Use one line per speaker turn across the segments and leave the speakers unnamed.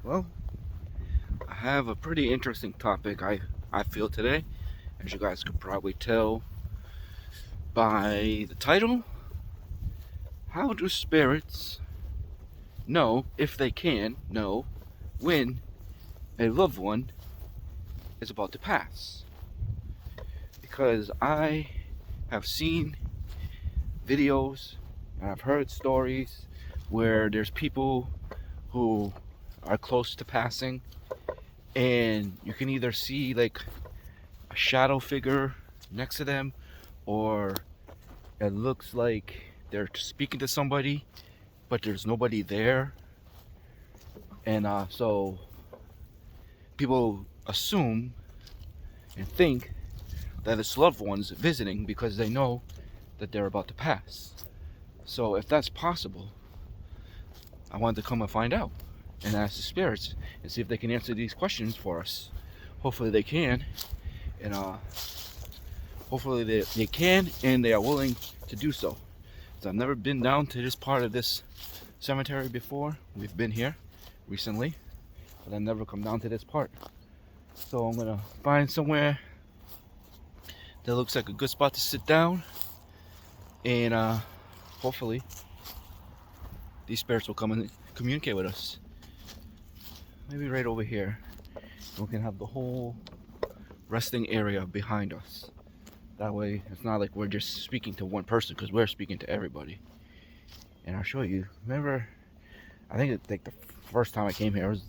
Well, I have a pretty interesting topic I feel today. As you guys could probably tell by the title, how do spirits know, if they can, know when a loved one is about to pass? Because I have seen videos and I've heard stories where there's people who are close to passing and you can either see like a shadow figure next to them, or it looks like they're speaking to somebody but there's nobody there. And so people assume and think that it's loved ones visiting because they know that they're about to pass. So if that's possible, I wanted to come and find out and ask the spirits and see if they can answer these questions for us. Hopefully they can, and hopefully they can and they are willing to do so. So I've never been down to this part of this cemetery before. We've been here recently, but I've never come down to this part. So I'm gonna find somewhere that looks like a good spot to sit down, and hopefully these spirits will come and communicate with us. Maybe right over here. We can have the whole resting area behind us. That way it's not like we're just speaking to one person, because we're speaking to everybody. And I'll show you. Remember, I think it's like the first time I came here, it was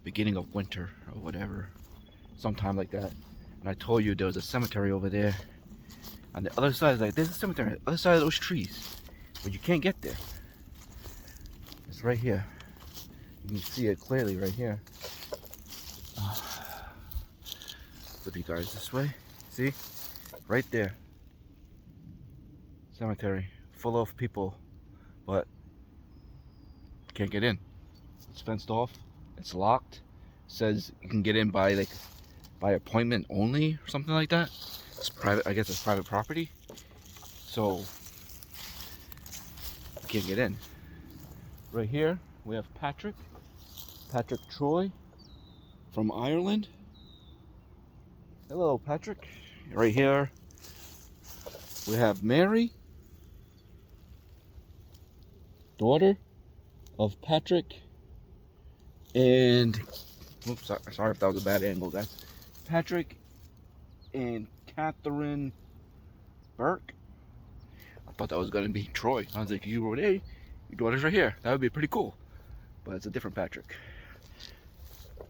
beginning of winter or whatever, sometime like that. And I told you there was a cemetery over there. On the other side, like, there's a cemetery on the other side of those trees, but you can't get there. It's right here. You can see it clearly right here. Flip you guys this way. See? Right there. Cemetery. Full of people. But can't get in. It's fenced off. It's locked. It says you can get in by appointment only or something like that. It's private. I guess it's private property. So you can't get in. Right here we have Patrick Troy from Ireland. Hello, Patrick. Right here we have Mary, daughter of Patrick, and oops, sorry if that was a bad angle, guys. Patrick and Catherine Burke. I thought that was gonna be Troy. I was like, you wrote A, your daughter's right here. That would be pretty cool. But it's a different Patrick.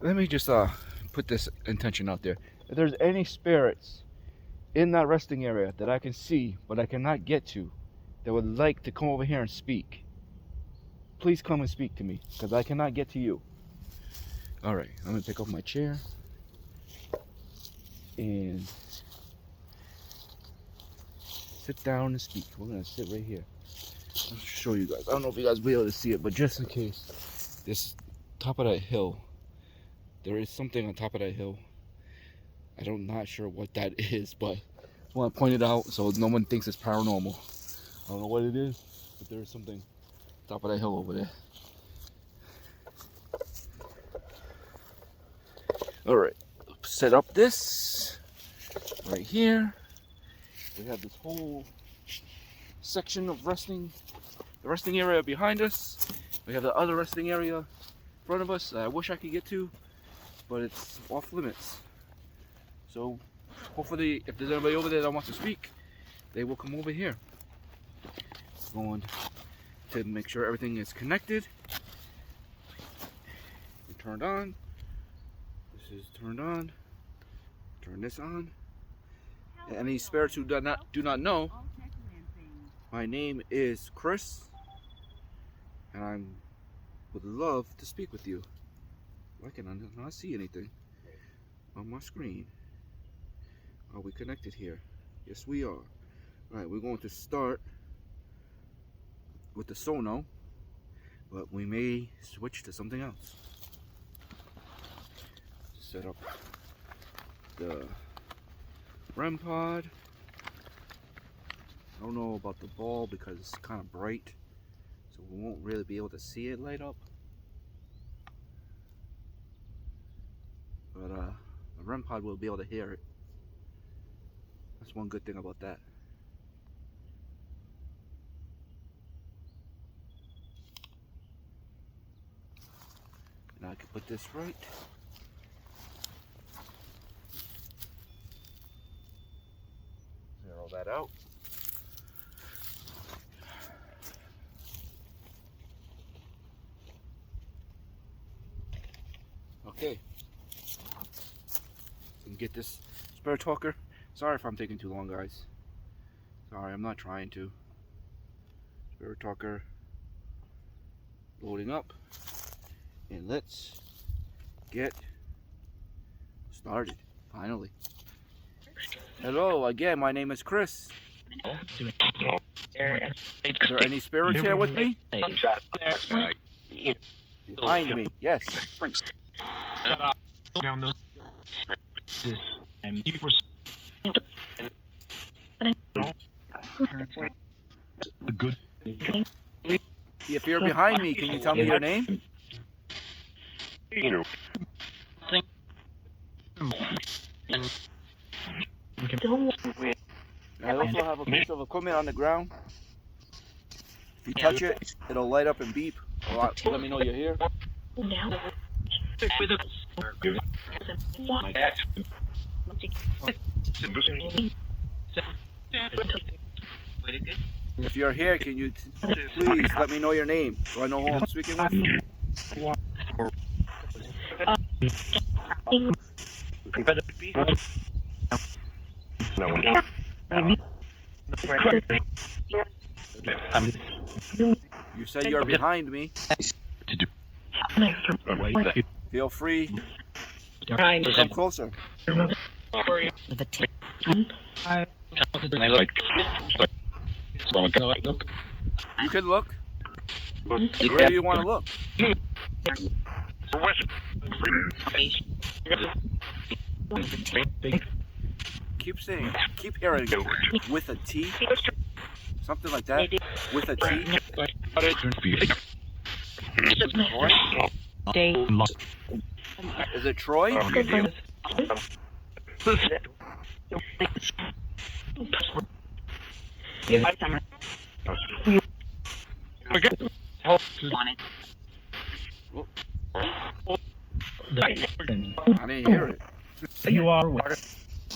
Let me just put this intention out there. If there's any spirits in that resting area that I can see but I cannot get to, that would like to come over here and speak, please come and speak to me, because I cannot get to you. Alright, I'm gonna pick up my chair and sit down and speak. We're gonna sit right here. I'll show you guys. I don't know if you guys will be able to see it, but just in case, this top of that hill, there is something on top of that hill. I'm not sure what that is, but I want to point it out so no one thinks it's paranormal. I don't know what it is, but there is something on top of that hill over there. Alright, set up this right here. We have this whole section of the resting area behind us. We have the other resting area in front of us that I wish I could get to, but it's off limits. So hopefully if there's anybody over there that wants to speak, they will come over here. Going to make sure everything is connected and turned on. This is turned on. Turn this on. And any spirits who do not know, my name is Chris, and I would love to speak with you. Why can I not see anything on my screen? Are we connected here? Yes, we are. Alright, we're going to start with the sono, but we may switch to something else. Set up the REM pod. I don't know about the ball because it's kind of bright, so we won't really be able to see it light up. but the REM pod will be able to hear it. That's one good thing about that. Now I can put this right. Zero that out. Okay. So get this spirit talker. Sorry if I'm taking too long, guys. Sorry, I'm not trying to. Spirit talker loading up. And let's get started, finally. Hello, again, my name is Chris. Is there any spirits here with me? Behind me, yes. If you're behind me, can you tell me your name? I also have a piece of equipment on the ground. If you touch it, it'll light up and beep. Let me know you're here. If you're here, can you please let me know your name so I know who I'm speaking with? You said you're behind me. Feel free to come closer. You can look. Where do you want to look? Keep hearing with a T. Something like that. With a T. Is it Troy? I didn't hear it.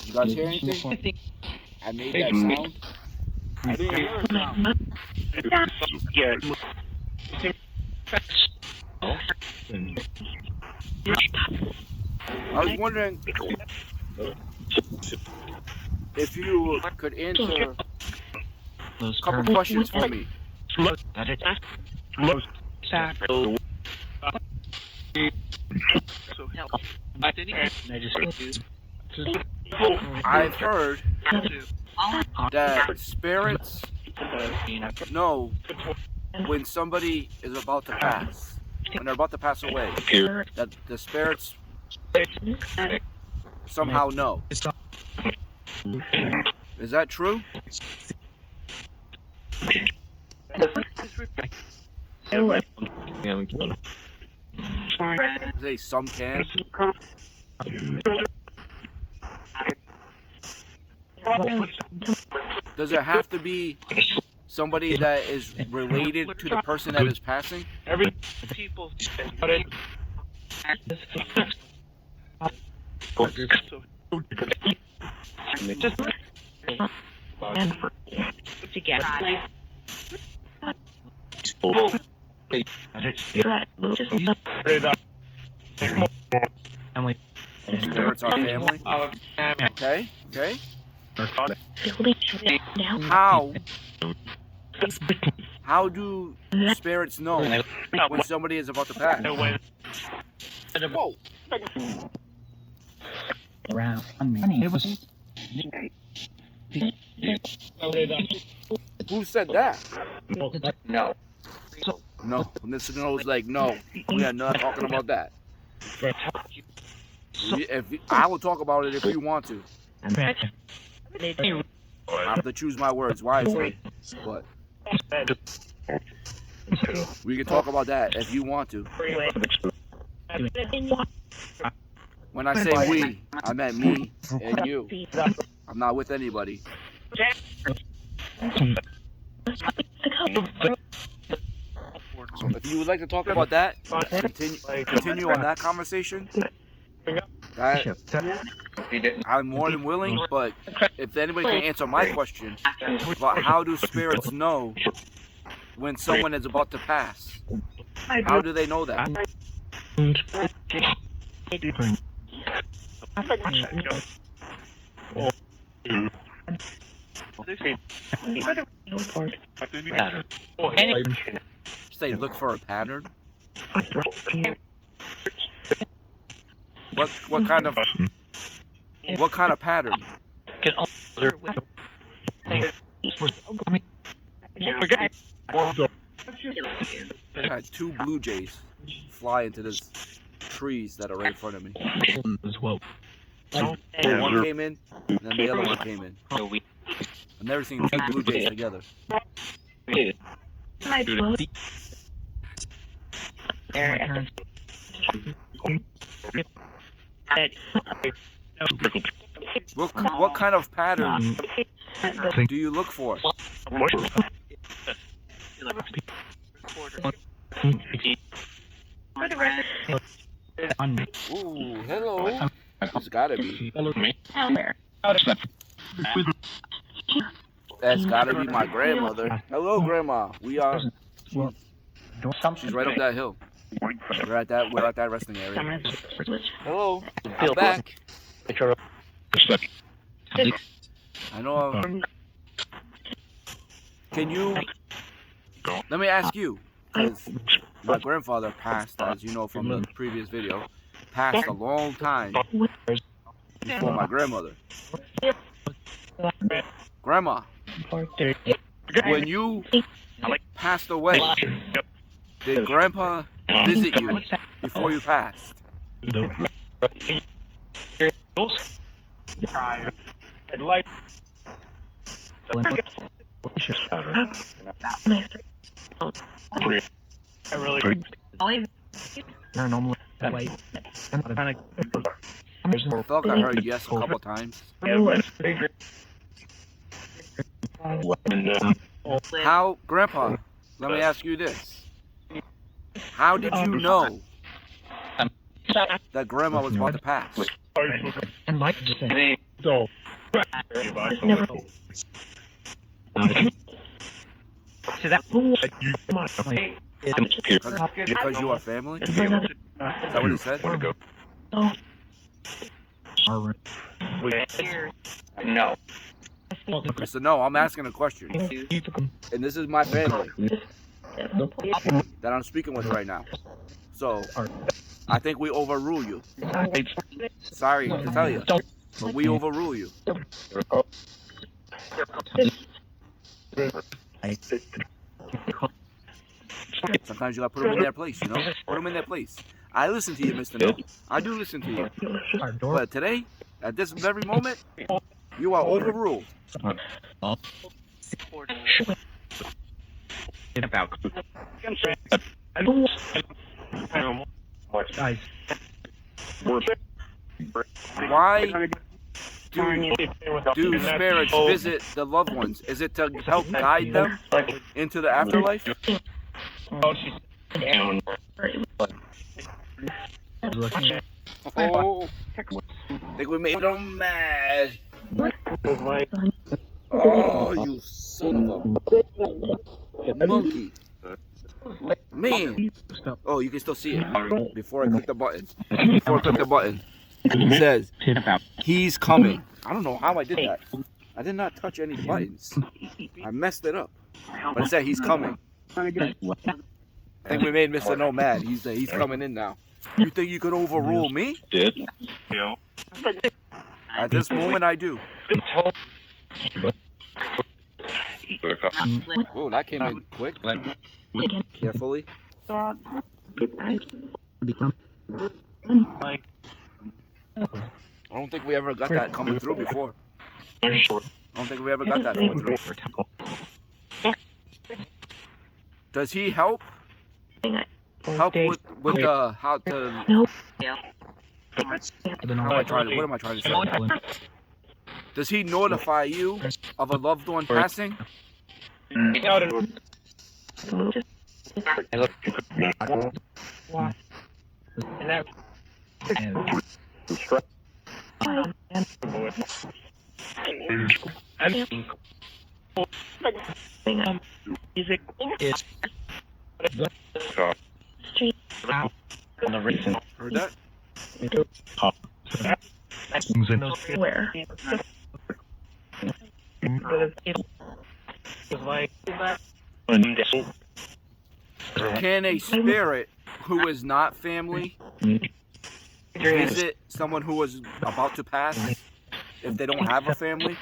You guys hear anything? I made that sound. I didn't hear it sound. I was wondering if you could answer a couple questions for me. I've heard that spirits know when somebody is about to pass, when they're about to pass away, that the spirits somehow know. Is that true? Say some can. Does it have to be somebody that is related to the person that is passing? Spirits are family. Okay. How do spirits know when somebody is about to pass? Whoa. Who said that? No. Mr. No's like, no, we are not talking about that. I will talk about it if you want to. I have to choose my words wisely, but we can talk about that if you want to. When I say we, I meant me and you. I'm not with anybody. So if you would like to talk about that, continue on that conversation, I'm more than willing, but if anybody can answer my question about how do spirits know when someone is about to pass, how do they know that? Say look for a pattern. What kind of pattern? I had 2 blue jays fly into the trees that are right in front of me. One came in, and then the other one came in. I've never seen 2 blue jays together. What kind of pattern do you look for? Ooh, hello. It's gotta be. That's gotta be my grandmother. Hello, Grandma. She's right up that hill. We're at that resting area. Hello, I'm back. I know. Let me ask you, because my grandfather passed, as you know from the previous video, passed a long time before my grandmother. Grandma, when you passed away, did Grandpa visit you before you passed? I felt like I heard yes a couple times. How, Grandpa, let me ask you this. How did you know that Grandma was about to pass? Because you are family? Is that what he said? No. Mr. No, I'm asking a question. And this is my family that I'm speaking with right now. So, I think we overrule you. Sorry to tell you, but we overrule you. Sometimes you gotta put them in their place, you know? Put them in their place. I listen to you, Mr. No. I do listen to you. But today, at this very moment, you are overruled. Why do spirits visit the loved ones? Is it to help guide them into the afterlife? Oh, I think we made them mad. Oh, you son of a monkey. Man. Oh, you can still see it before I click the button. It says, he's coming. I don't know how I did that. I did not touch any buttons. I messed it up. But it said he's coming. I think we made Mr. No mad. He's coming in now. You think you could overrule me? At this moment, I do. Oh, that came in quick. Carefully. I don't think we ever got that coming through before. I don't think we ever got that coming through. Does he help? Help with how to What am I trying to say? Does he notify you of a loved one passing? Heard that?
Where?
Can a spirit who is not family visit someone who is about to pass if they don't have a family?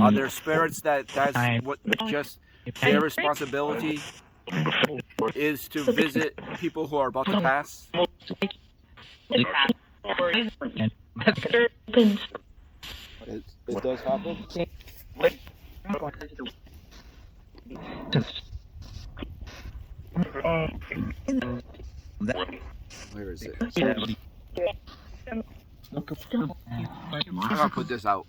Are there spirits that's what just their responsibility is to visit people who are about to pass? It does happen? Where is it? I'm gonna put this out.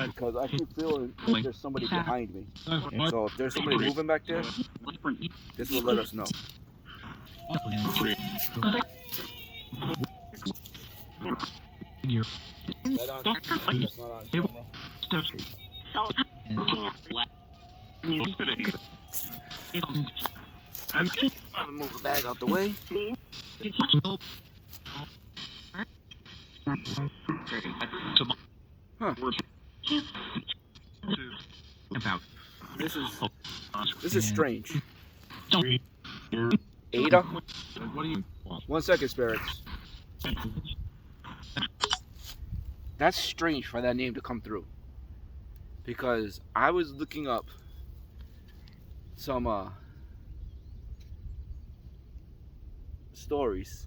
Because I keep feeling like there's somebody behind me. So if there's somebody moving back there, this will let us know. I'm gonna move the bag out the way. Huh. This is strange. Ada? 1 second, spirits. That's strange for that name to come through. Because I was looking up some stories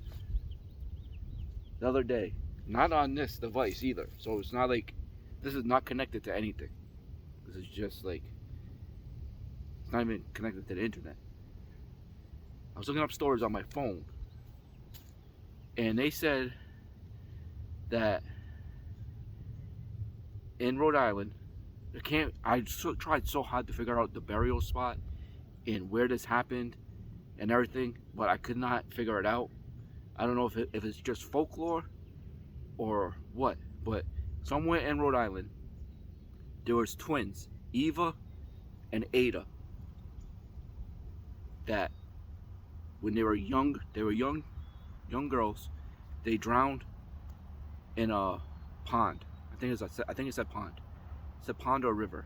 the other day. Not on this device either. So it's not like this is not connected to anything. This is just like it's not even connected to the internet. I was looking up stories on my phone, and they said that in Rhode Island, I tried so hard to figure out the burial spot and where this happened and everything, but I could not figure it out. I don't know if it's just folklore or what, but somewhere in Rhode Island there was twins, Eva and Ada, that when they were young girls, they drowned in a pond. I think it said pond. It's a pond or river.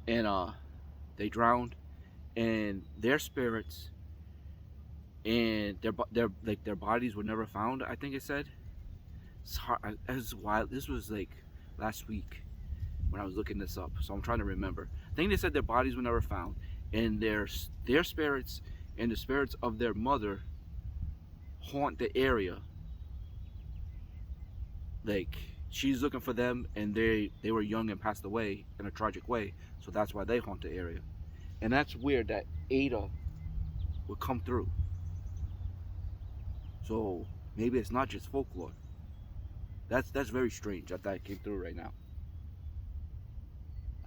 And they drowned, and their spirits and their bodies were never found. I think it said. It's hard. It's wild. This was like last week when I was looking this up, so I'm trying to remember. I think they said their bodies were never found, and their spirits and the spirits of their mother haunt the area. Like she's looking for them, and they were young and passed away in a tragic way, so that's why they haunt the area. And that's weird that Ada would come through. So maybe it's not just folklore. That's very strange that came through right now.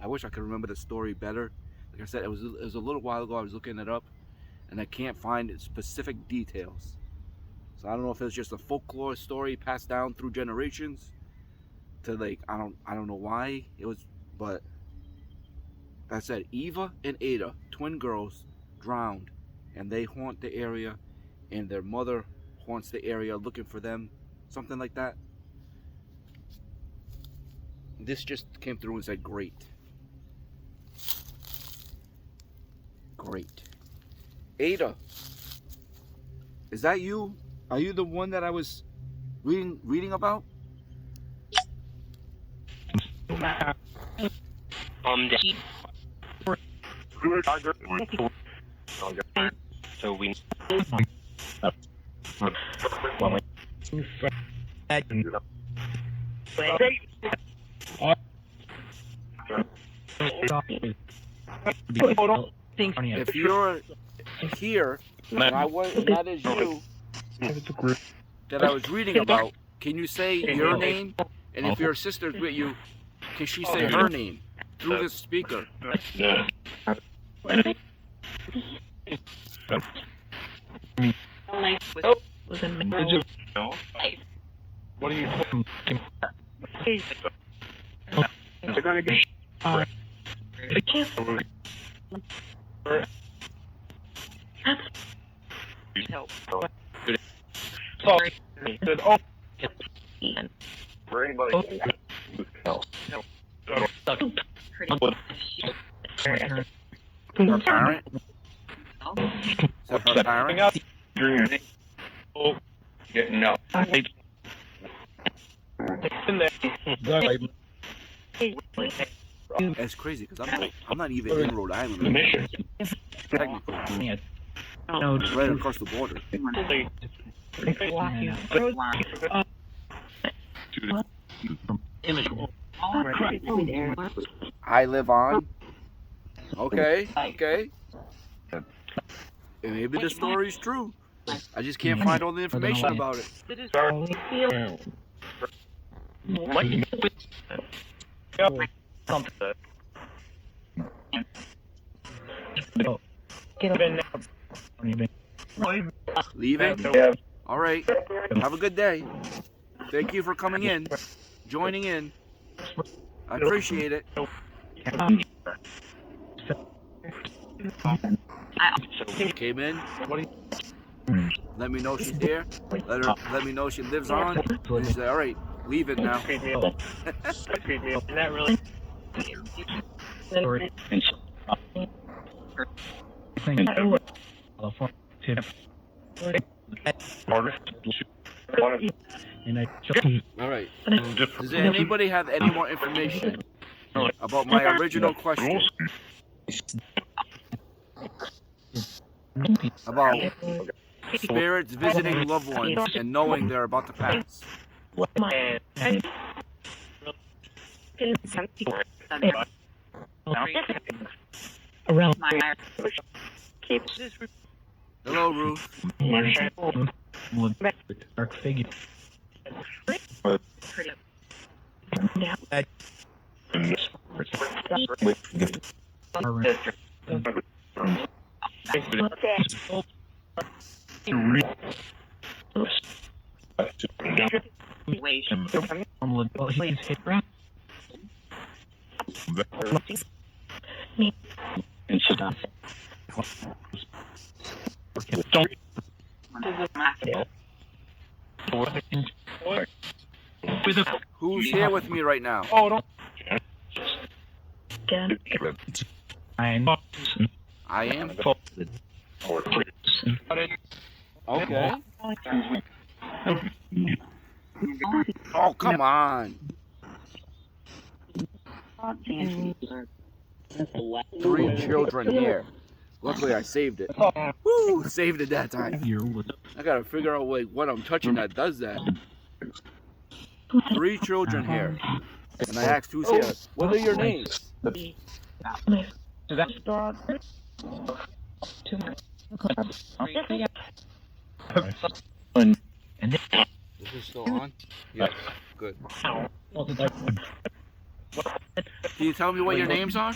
I wish I could remember the story better. Like I said, it was a little while ago. I was looking it up, and I can't find specific details. So I don't know if it's just a folklore story passed down through generations. To like I don't know why it was, but like I said, Eva and Ada, twin girls, drowned, and they haunt the area, and their mother haunts the area looking for them, something like that. This just came through and said great. Great. Ada, is that you? Are you the one that I was reading about?
So we
If you're here and that is you that I was reading about, can you say your name? And if your sister's with you, can she say her name through the speaker?
What are you? Sorry. For anybody else.
Her parent? Is that her parent?
Oh, no.
That's crazy because I'm not even in Rhode Island. Technically, right across the border. I live on. Okay. And maybe the story's true. I just can't find all the information about it. Leaving? All right. Have a good day. Thank you for coming in, joining in. I appreciate it. Came in. Let me know she's here. Let me know she lives on. And she said, all right, leave it now. All right. Does anybody have any more information about my original question about spirits visiting loved ones and knowing they're about to pass? Hello, Ruth.
Dark figure.
Who's here with me right now? I am. Okay. Oh, come on. 3 children here. Luckily, I saved it. Woo! Saved it that time. I gotta figure out what I'm touching that does that. 3 children here. And I asked who's here. What are your names? Is this still on? Yes. Good. Can you tell me what your names are?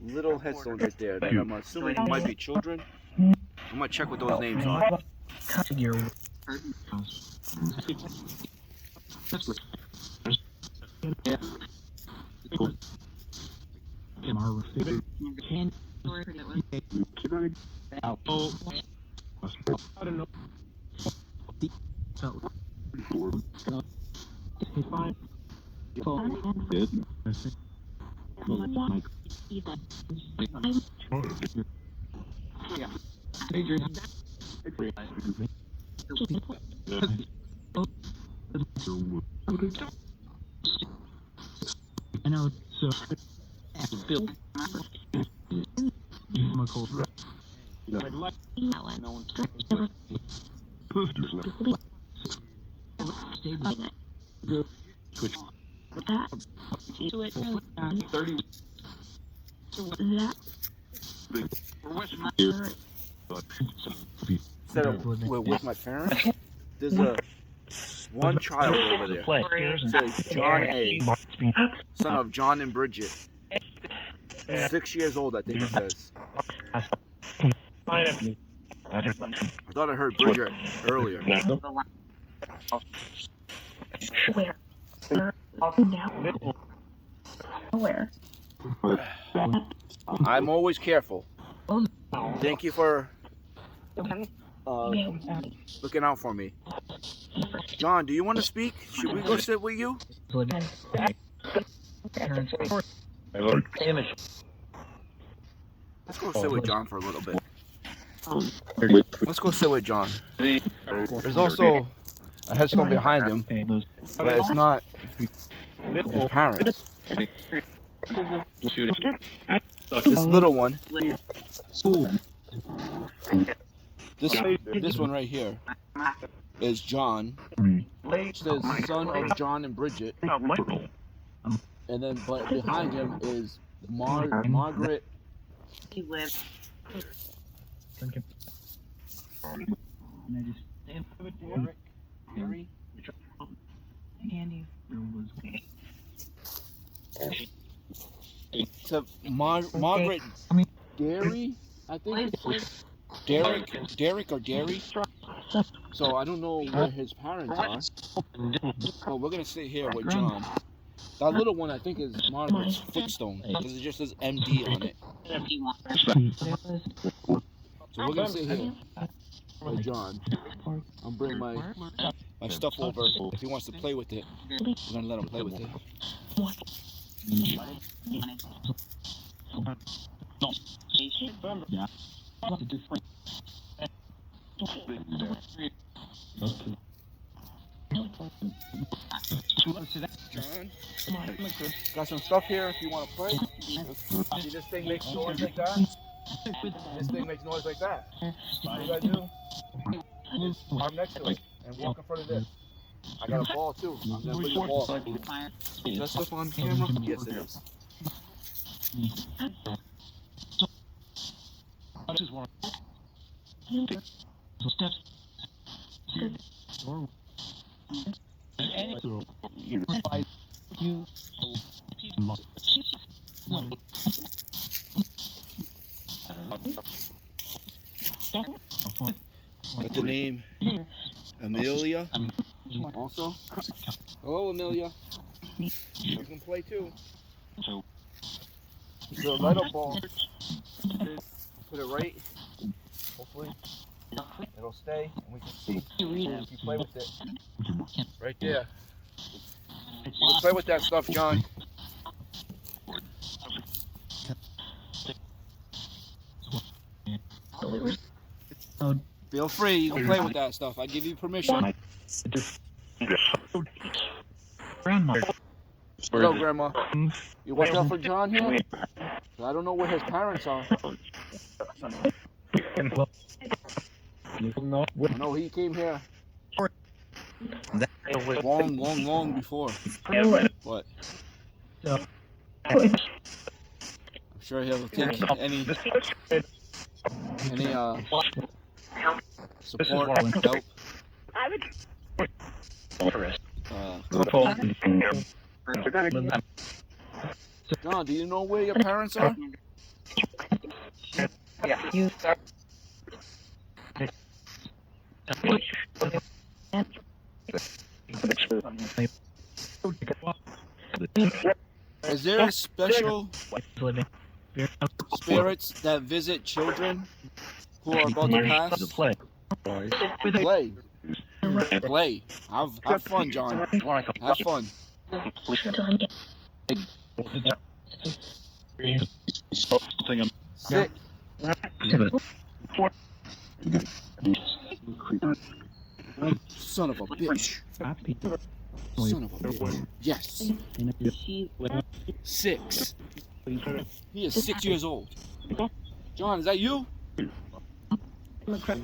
Little headstones right there. And I'm assuming it might be children. I'm gonna check what those names are. Instead of we're with my parents, there's a one child over there. It says John A, son of John and Bridget. 6 years old, I think it says. I thought I heard Bridget earlier.
Where?
I'm always careful. Thank you for looking out for me. John, do you want to speak? Should we go sit with you? Let's go sit with John for a little bit. Let's go sit with John. There's also a headstone behind him, but it's not his parents. This little one, this one right here, is John. It says son of John and Bridget, and then but behind him is Margaret.
He lives. Andy.
To Margaret Derry, I think it's Derek or Derry. So I don't know where his parents are. So we're gonna sit here with John. That little one I think is Margaret's footstone because it just says MD on it. So we're gonna sit here with John. I'll bring my stuff over. If he wants to play with it, we're gonna let him play with it. John, got some stuff here if you want to play. See, this thing makes noise like that. This thing makes noise like that. All you gotta do is arm next to it and walk in front of this. I got a ball too. I'm gonna bring the ball. Is that stuff on camera? Yes, it is. With the name Amelia. Also, hello Amelia. You can play too. It's a light up ball. Put it right. Hopefully it'll stay and we can see if you play with it. Right there. You can play with that stuff, John. Feel free, you can play with that stuff. I give you permission.
Grandma.
Hello, Grandma. You watch out for John here? I don't know where his parents are. I know he came here long before. What? I'm sure he'll take any support, help. John, do you know where your parents are? Is there special spirits that visit children who are about to pass? Play. Have fun, John. Have fun. Sit. Son of a bitch. Son of a bitch. Yes. 6. He is 6 years old. John, is that you?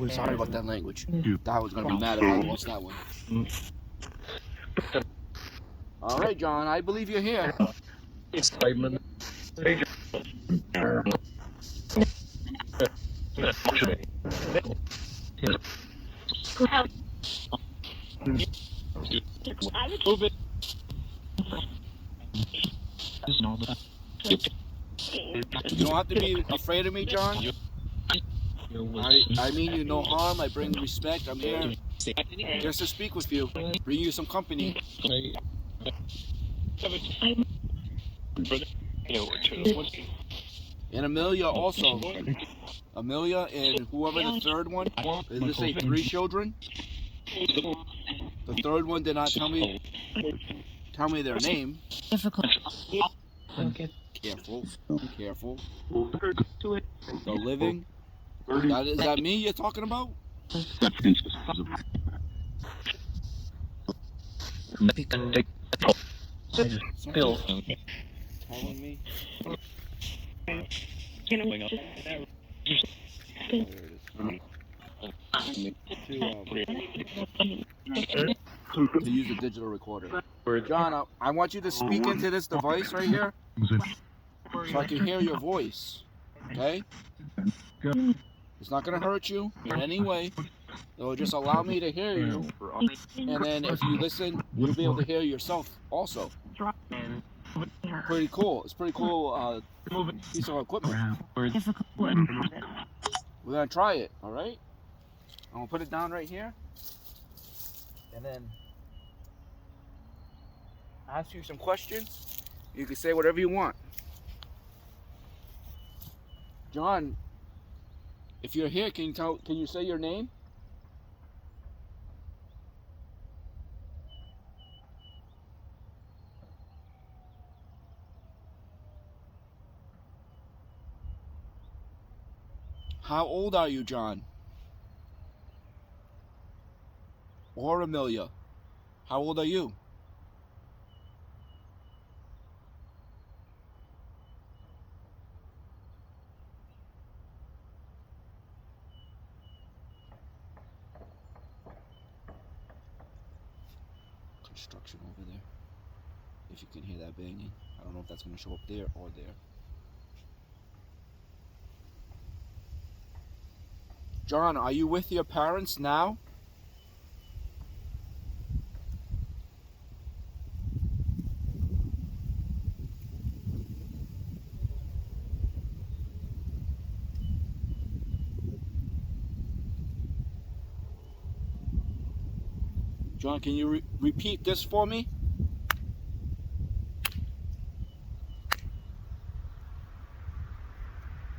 Sorry about that language. I was gonna be mad if I lost that one. All right, John, I believe you're here. You don't have to be afraid of me, John. I mean you no harm. I bring respect. I'm here just to speak with you, bring you some company. And Amelia also. Amelia and whoever the third one. Did it say 3 children? The third one did not tell me their name. Careful, careful. The living. Is that me you're talking about? Something's telling me. To use a digital recorder. John, I want you to speak into this device right here so I can hear your voice. Okay? It's not going to hurt you in any way. It'll just allow me to hear you. And then if you listen, you'll be able to hear yourself also. Pretty cool. It's pretty cool piece of equipment. We're going to try it, all right? I'm going to put it down right here. And then ask you some questions. You can say whatever you want. John, if you're here, can you say your name? How old are you, John? Or Amelia? How old are you? Construction over there. If you can hear that banging. I don't know if that's going to show up there or there. John, are you with your parents now? John, can you repeat this for me?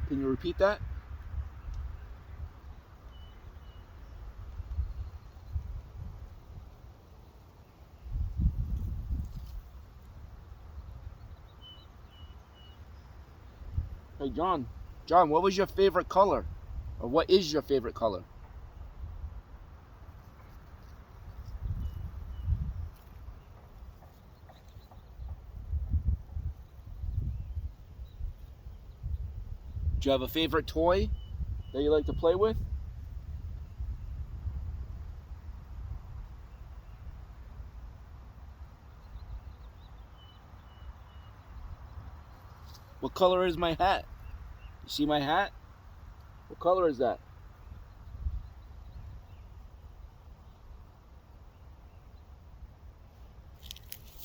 Can you repeat that? Hey, John. John, what was your favorite color? Or what is your favorite color? Do you have a favorite toy that you like to play with? What color is my hat? You see my hat? What color is that?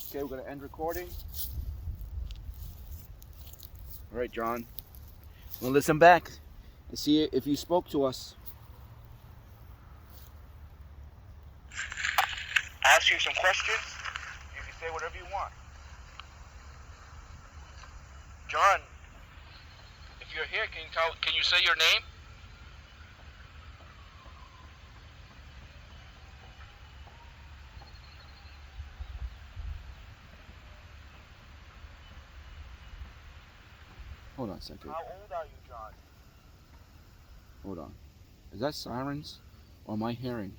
Okay, we're going to end recording. All right, John. We'll listen back and see if you spoke to us. Ask you some questions. You can say whatever you want. John, if you're here, can you say your name? Hold on a second. How old are you, John? Hold on. Is that sirens or am I hearing?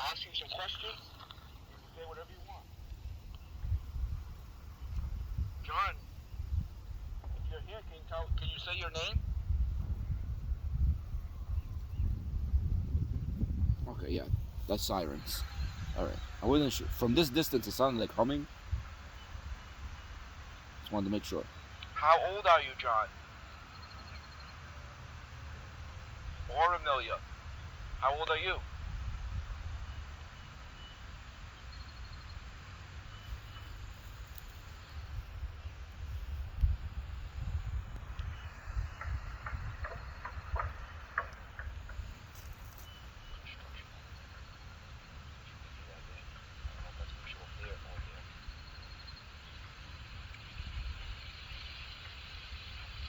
Ask you some questions. You can say whatever you want. John, if you're here? Can you say your name? Okay, yeah, that's sirens. All right, I wasn't sure. From this distance, it sounded like humming. Just wanted to make sure. How old are you, John? Or Amelia? How old are you?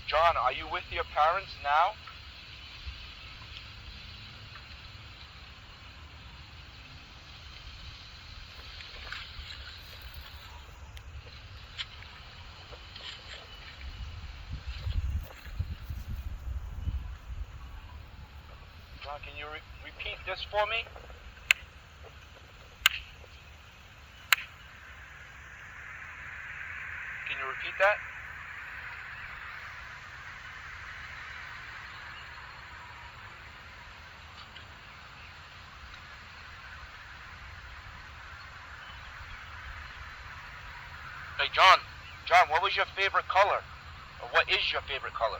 John, are you with your parents now? John, can you repeat this for me? Can you repeat that? Hey, John. John, what was your favorite color? Or what is your favorite color?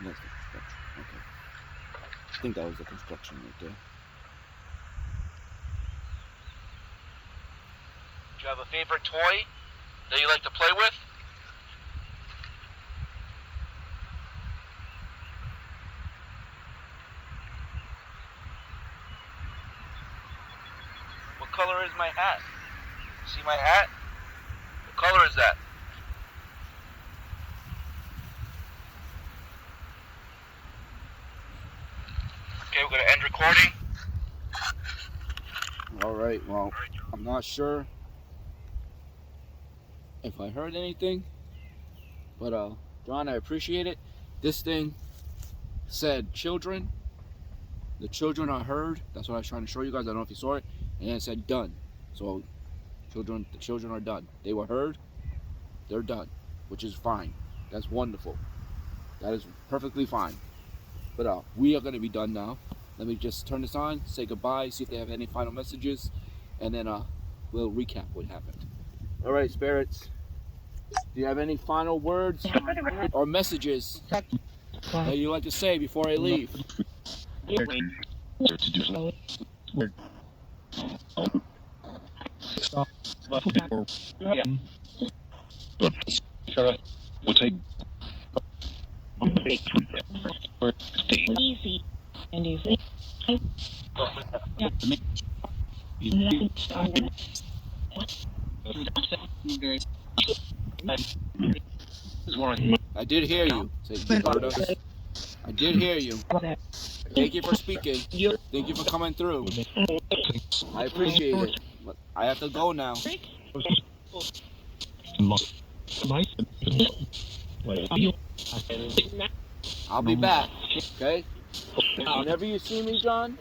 That's the construction. Okay. I think that was the construction right there. Do you have a favorite toy that you like to play with? What color is my hat? See my hat? What color is that? Okay, we're gonna end recording. Alright, well, I'm not sure if I heard anything, but John, I appreciate it. This thing said children. The children are heard. That's what I was trying to show you guys. I don't know if you saw it. And it said done. So the children are done. They were heard. They're done, which is fine. That's wonderful. That is perfectly fine. But we are going to be done now. Let me just turn this on, say goodbye, see if they have any final messages, and then we'll recap what happened. All right, spirits. Do you have any final words or messages that you'd like to say before I leave?
Easy. And easy.
I did hear you. Say, you heard us. I did hear you. Thank you for speaking. Thank you for coming through. I appreciate it. But I have to go now. I'll be back. Okay? Whenever you see me, John,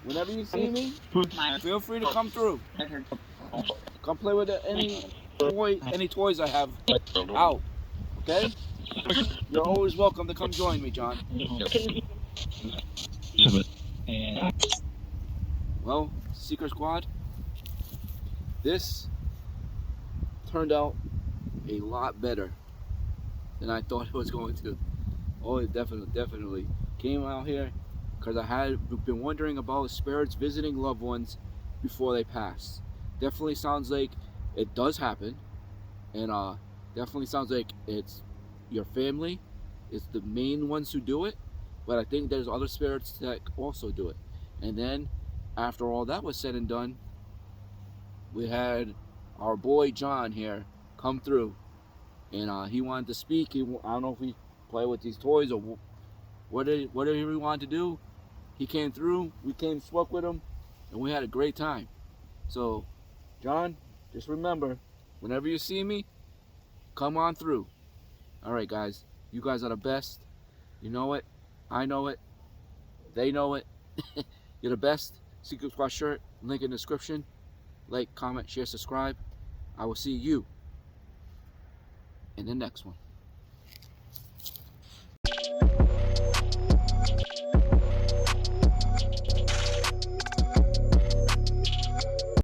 whenever you see me, feel free to come through. Come play with any toys I have out. Okay? You're always welcome to come join me, John. Well, Secret Squad, this turned out a lot better than I thought it was going to. Oh, it definitely came out here because I had been wondering about spirits visiting loved ones before they pass. Definitely sounds like it does happen, and definitely sounds like it's your family. It's the main ones who do it, but I think there's other spirits that also do it. And then, after all that was said and done, we had our boy John here come through, and he wanted to speak. I don't know if we play with these toys or whatever he wanted to do. He came through. We came spoke with him, and we had a great time. So, John, just remember, whenever you see me, come on through. All right, guys. You guys are the best. You know it. I know it. They know it. You're the best. Secret Squad shirt. Link in the description. Like, comment, share, subscribe. I will see you in the next one.